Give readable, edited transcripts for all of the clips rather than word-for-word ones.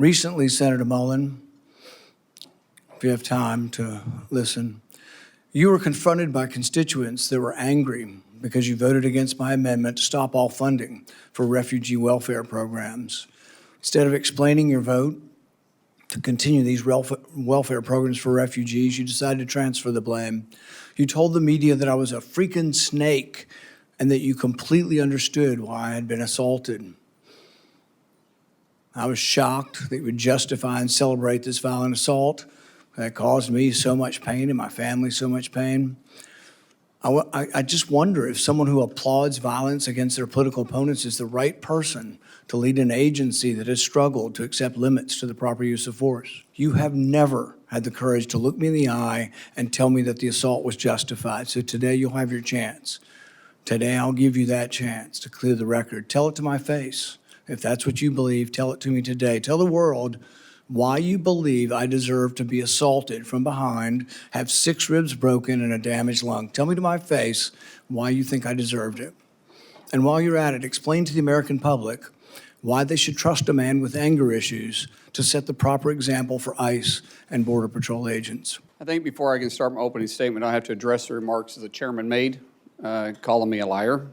Recently, Senator Mullin, if you have time to listen, you were confronted by constituents that were angry because you voted against my amendment to stop all funding for refugee welfare programs. Instead of explaining your vote to continue these welfare programs for refugees, you decided to transfer the blame. You told the media that I was a freaking snake and that you completely understood why I had been assaulted. I was shocked that you would justify and celebrate this violent assault that caused me so much pain and my family so much pain. I just wonder if someone who applauds violence against their political opponents is the right person to lead an agency that has struggled to accept limits to the proper use of force. You have never had the courage to look me in the eye and tell me that the assault was justified. So today you'll have your chance. Today I'll give you that chance to clear the record. Tell it to my face. If that's what you believe, tell it to me today. Tell the world why you believe I deserve to be assaulted from behind, have 6 ribs broken, and a damaged lung. Tell me to my face why you think I deserved it. And while you're at it, explain to the American public why they should trust a man with anger issues to set the proper example for ICE and Border Patrol agents. I think before I can start my opening statement, I have to address the remarks that the chairman made, calling me a liar.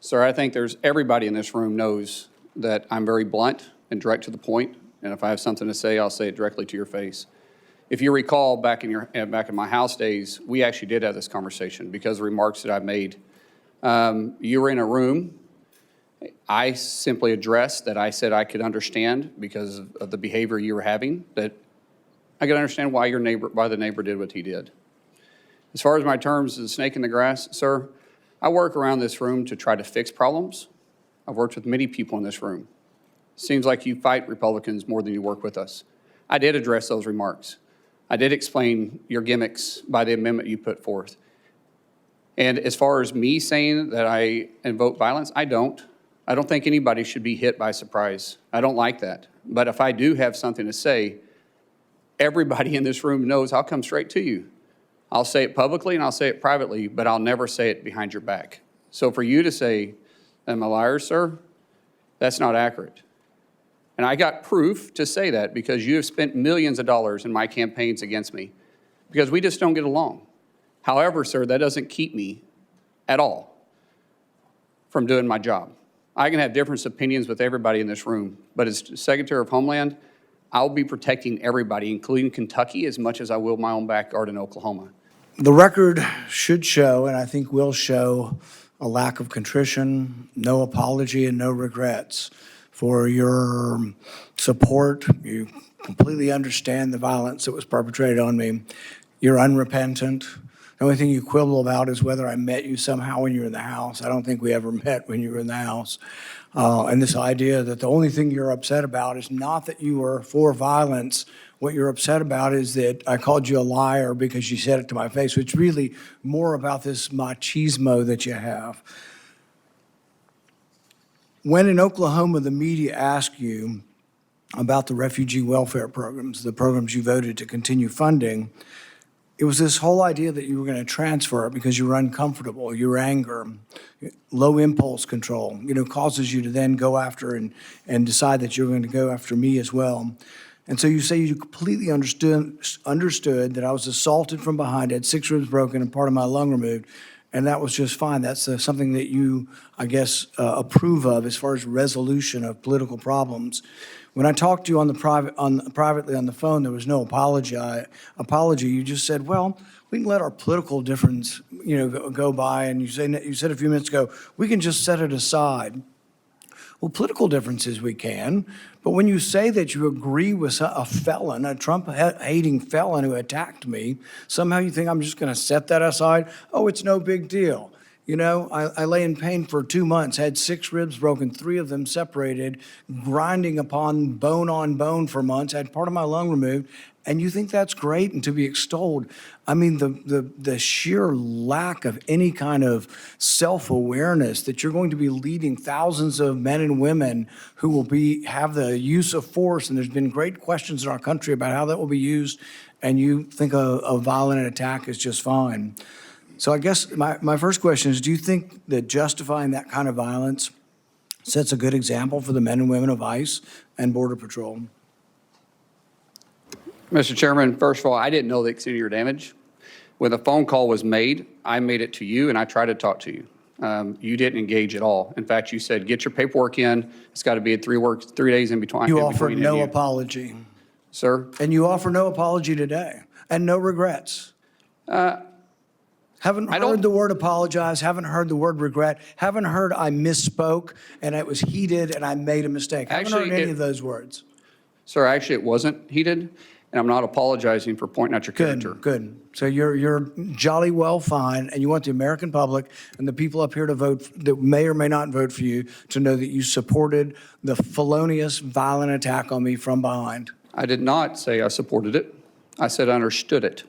Sir, I think everybody in this room knows that I'm very blunt and direct to the point. And if I have something to say, I'll say it directly to your face. If you recall, back in my House days, we actually did have this conversation because of the remarks that I've made. You were in a room. I simply addressed that I said I could understand because of the behavior you were having, that I could understand why the neighbor did what he did. As far as my terms as a snake in the grass, sir, I work around this room to try to fix problems. I've worked with many people in this room. Seems like you fight Republicans more than you work with us. I did address those remarks. I did explain your gimmicks by the amendment you put forth. And as far as me saying that I invoke violence, I don't. I don't think anybody should be hit by surprise. I don't like that. But if I do have something to say, everybody in this room knows I'll come straight to you. I'll say it publicly and I'll say it privately, but I'll never say it behind your back. So for you to say I'm a liar, sir, that's not accurate. And I got proof to say that because you have spent millions of dollars in my campaigns against me because we just don't get along. However, sir, that doesn't keep me at all from doing my job. I can have different opinions with everybody in this room, but as Secretary of Homeland, I'll be protecting everybody, including Kentucky, as much as I will my own backyard in Oklahoma. The record should show, and I think will show, a lack of contrition, no apology, and no regrets for your support. You completely understand the violence that was perpetrated on me. You're unrepentant. The only thing you quibble about is whether I met you somehow when you were in the House. I don't think we ever met when you were in the House. And this idea that the only thing you're upset about is not that you were for violence. What you're upset about is that I called you a liar because you said it to my face, which is really more about this machismo that you have. When in Oklahoma, the media asked you about the refugee welfare programs, the programs you voted to continue funding, it was this whole idea that you were going to transfer it because you were uncomfortable, your anger, low impulse control, causes you to then go after and decide that you're going to go after me as well. And so you say you completely understood that I was assaulted from behind, had 6 ribs broken and part of my lung removed, and that was just fine. That's something that you, I guess, approve of as far as resolution of political problems. When I talked to you privately on the phone, there was no apology. You just said, well, we can let our political difference, go by. And you said a few minutes ago, we can just set it aside. Well, political differences we can, but when you say that you agree with a felon, a Trump-hating felon who attacked me, somehow you think I'm just going to set that aside? Oh, it's no big deal. I lay in pain for 2 months, had 6 ribs broken, 3 of them separated, grinding upon bone for months, had part of my lung removed, and you think that's great and to be extolled. I mean, the sheer lack of any kind of self-awareness that you're going to be leading thousands of men and women who will have the use of force, and there's been great questions in our country about how that will be used, and you think a violent attack is just fine. So I guess my first question is, do you think that justifying that kind of violence sets a good example for the men and women of ICE and Border Patrol? Mr. Chairman, first of all, I didn't know the extent of your damage. When the phone call was made, I made it to you and I tried to talk to you. You didn't engage at all. In fact, you said, get your paperwork in. It's got to be 3 days in between. You offered no apology. Sir? And you offer no apology today and no regrets. Haven't heard the word apologize, haven't heard the word regret, haven't heard I misspoke and it was heated and I made a mistake. Haven't heard any of those words. Sir, actually, it wasn't heated, and I'm not apologizing for pointing out your character. Good. So you're jolly well fine, and you want the American public and the people up here to vote that may or may not vote for you to know that you supported the felonious, violent attack on me from behind. I did not say I supported it. I said I understood it.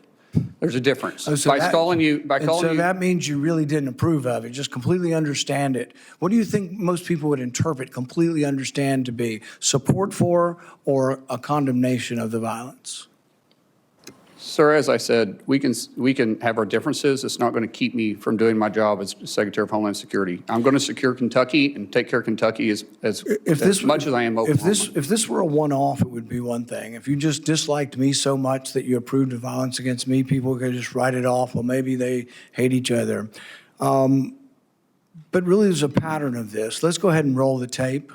There's a difference. So that means you really didn't approve of it, just completely understand it. What do you think most people would interpret completely understand to be? Support for or a condemnation of the violence? Sir, as I said, we can have our differences. It's not going to keep me from doing my job as Secretary of Homeland Security. I'm going to secure Kentucky and take care of Kentucky as much as I am Oklahoma. If this were a one-off, it would be one thing. If you just disliked me so much that you approved of violence against me, people could just write it off. Well, maybe they hate each other. But really, there's a pattern of this. Let's go ahead and roll the tape.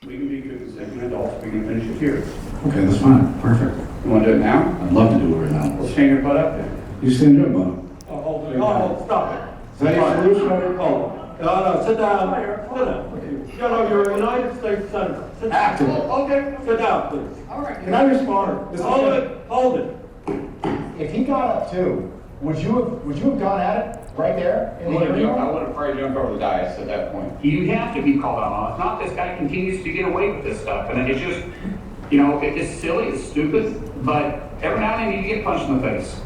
We can be good consenting adults. We can finish it here. Okay, that's fine. Perfect. You want to do it now? I'd love to do it right now. Well, stand your butt up then. You stand up, Bob. Oh, hold it. Oh, stop it. Is that your solution? Oh, no, sit down. Sit down. You know, you're a United States Senator. Sit down. Active. Okay, sit down, please. All right. Can I respond? Hold it. If he got up too, would you have gone at it right there in the hearing room? I would have probably jumped over the dais at that point. You have to be called out on it. It's not this guy continues to get away with this stuff. And it's just, it's silly, it's stupid, but every now and then you get punched in the face.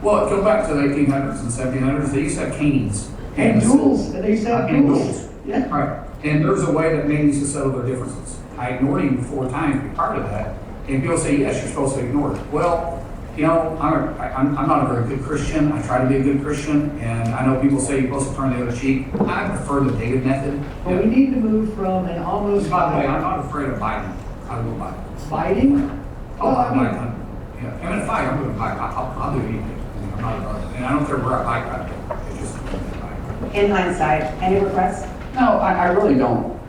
Well, go back to the 1800s and 1700s. They used to have canes. And duels. They used to have duels. Yeah. Right. And there's a way that men used to settle their differences. I ignored him 4 times to be part of that. And people say, yes, you're supposed to ignore it. Well, I'm not a very good Christian. I try to be a good Christian. And I know people say you're supposed to turn the other cheek. I prefer the David method. But we need to move from an almost... By the way, I'm not afraid of biting. I will bite. Biting? Oh, I'm in a fight. I'm going to bite. I'll do anything. I'm not a and I don't care where I bite. It's just in hindsight, any regrets? No, I really don't.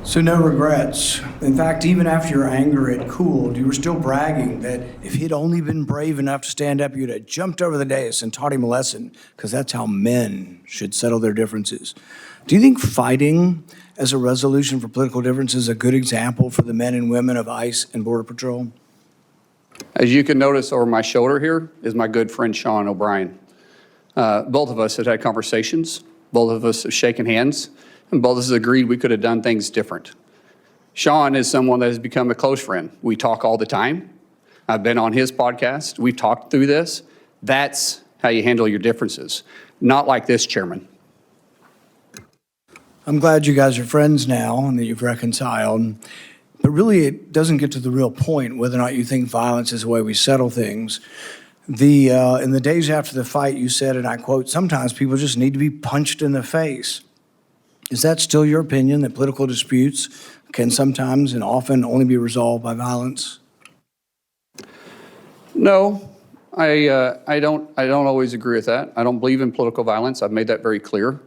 So no regrets. In fact, even after your anger had cooled, you were still bragging that if he'd only been brave enough to stand up, you'd have jumped over the dais and taught him a lesson, because that's how men should settle their differences. Do you think fighting as a resolution for political differences is a good example for the men and women of ICE and Border Patrol? As you can notice over my shoulder here is my good friend Sean O'Brien. Both of us have had conversations. Both of us have shaken hands. And both of us agreed we could have done things different. Sean is someone that has become a close friend. We talk all the time. I've been on his podcast. We've talked through this. That's how you handle your differences. Not like this, Chairman. I'm glad you guys are friends now and that you've reconciled. But really, it doesn't get to the real point whether or not you think violence is the way we settle things. In the days after the fight, you said, and I quote, "Sometimes people just need to be punched in the face." Is that still your opinion, that political disputes can sometimes and often only be resolved by violence? No, I don't always agree with that. I don't believe in political violence. I've made that very clear.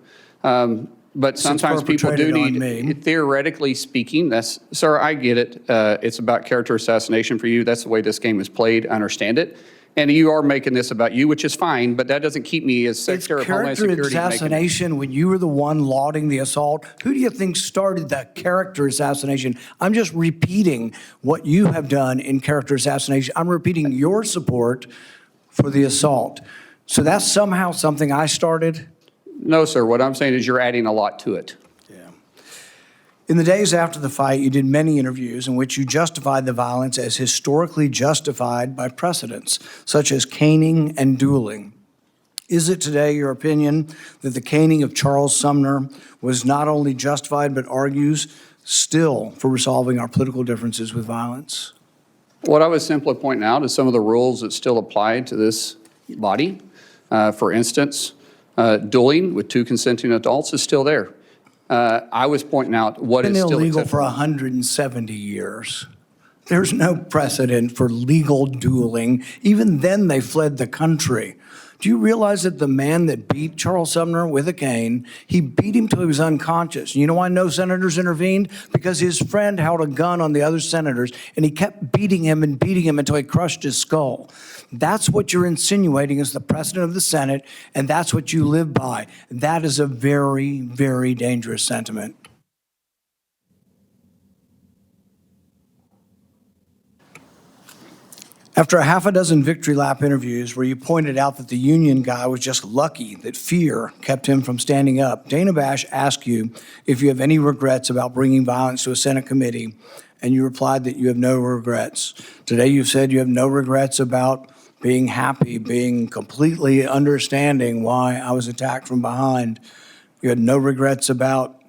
But sometimes people do need, theoretically speaking, sir, I get it. It's about character assassination for you. That's the way this game is played. I understand it. And you are making this about you, which is fine, but that doesn't keep me as Secretary of Homeland Security. It's character assassination when you were the one lauding the assault. Who do you think started that character assassination? I'm just repeating what you have done in character assassination. I'm repeating your support for the assault. So that's somehow something I started? No, sir. What I'm saying is you're adding a lot to it. In the days after the fight, you did many interviews in which you justified the violence as historically justified by precedents, such as caning and dueling. Is it today your opinion that the caning of Charles Sumner was not only justified, but argues still for resolving our political differences with violence? What I was simply pointing out is some of the rules that still apply to this body. For instance, dueling with 2 consenting adults is still there. I was pointing out what is still illegal acceptable. for 170 years. There's no precedent for legal dueling. Even then, they fled the country. Do you realize that the man that beat Charles Sumner with a cane, he beat him till he was unconscious? You know why no senators intervened? Because his friend held a gun on the other senators, and he kept beating him until he crushed his skull. That's what you're insinuating is the precedent of the Senate, and that's what you live by. That is a very, very dangerous sentiment. After a half a dozen victory lap interviews where you pointed out that the union guy was just lucky that fear kept him from standing up, Dana Bash asked you if you have any regrets about bringing violence to a Senate committee, and you replied that you have no regrets. Today you've said you have no regrets about being happy, being completely understanding why I was attacked from behind. You had no regrets about,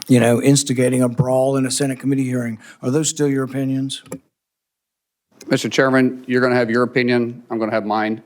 instigating a brawl in a Senate committee hearing. Are those still your opinions? Mr. Chairman, you're going to have your opinion. I'm going to have mine.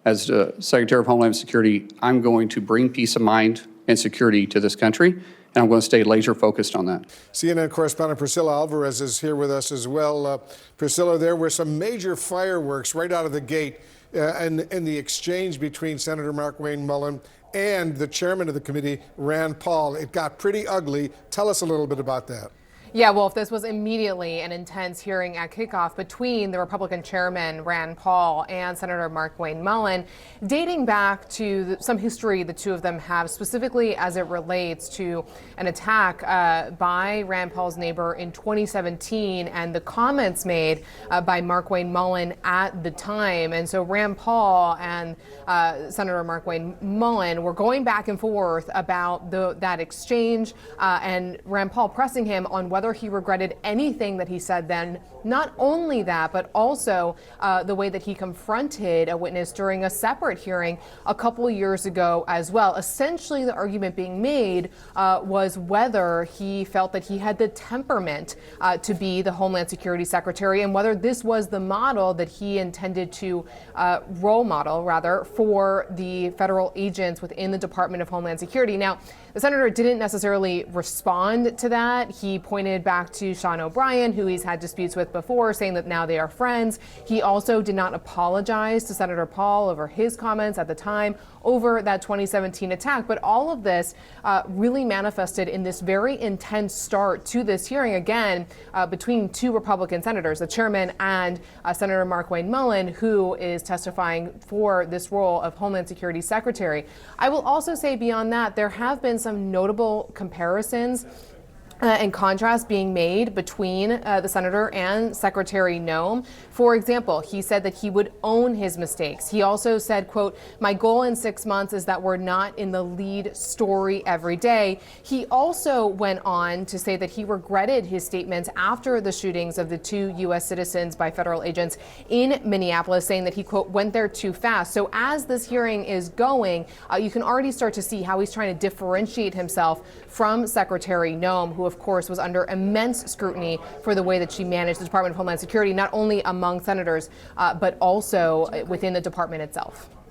As Secretary of Homeland Security, I'm going to bring peace of mind and security to this country, and I'm going to stay laser focused on that. CNN correspondent Priscilla Alvarez is here with us as well. Priscilla, there were some major fireworks right out of the gate in the exchange between Senator Markwayne Mullin and the chairman of the committee, Rand Paul. It got pretty ugly. Tell us a little bit about that. Yeah, Wolf, this was immediately an intense hearing at kickoff between the Republican chairman, Rand Paul, and Senator Markwayne Mullin, dating back to some history the two of them have, specifically as it relates to an attack by Rand Paul's neighbor in 2017 and the comments made by Markwayne Mullin at the time. And so Rand Paul and Senator Markwayne Mullin were going back and forth about that exchange and Rand Paul pressing him on whether he regretted anything that he said then. Not only that, but also the way that he confronted a witness during a separate hearing a couple years ago as well. Essentially, the argument being made was whether he felt that he had the temperament to be the Homeland Security Secretary and whether this was the model that he intended to role model, rather, for the federal agents within the Department of Homeland Security. Now, the senator didn't necessarily respond to that. He pointed back to Sean O'Brien, who he's had disputes with before, saying that now they are friends. He also did not apologize to Senator Paul over his comments at the time over that 2017 attack. But all of this really manifested in this very intense start to this hearing, again, between two Republican senators, the chairman and Senator Markwayne Mullin, who is testifying for this role of Homeland Security Secretary. I will also say beyond that, there have been some notable comparisons and contrast being made between the senator and Secretary Noem. For example, he said that he would own his mistakes. He also said, quote, "My goal in 6 months is that we're not in the lead story every day." He also went on to say that he regretted his statements after the shootings of the 2 U.S. citizens by federal agents in Minneapolis, saying that he, quote, "went there too fast." So as this hearing is going, you can already start to see how he's trying to differentiate himself from Secretary Noem, who of course was under immense scrutiny for the way that she managed the Department of Homeland Security, not only among senators, but also within the department itself.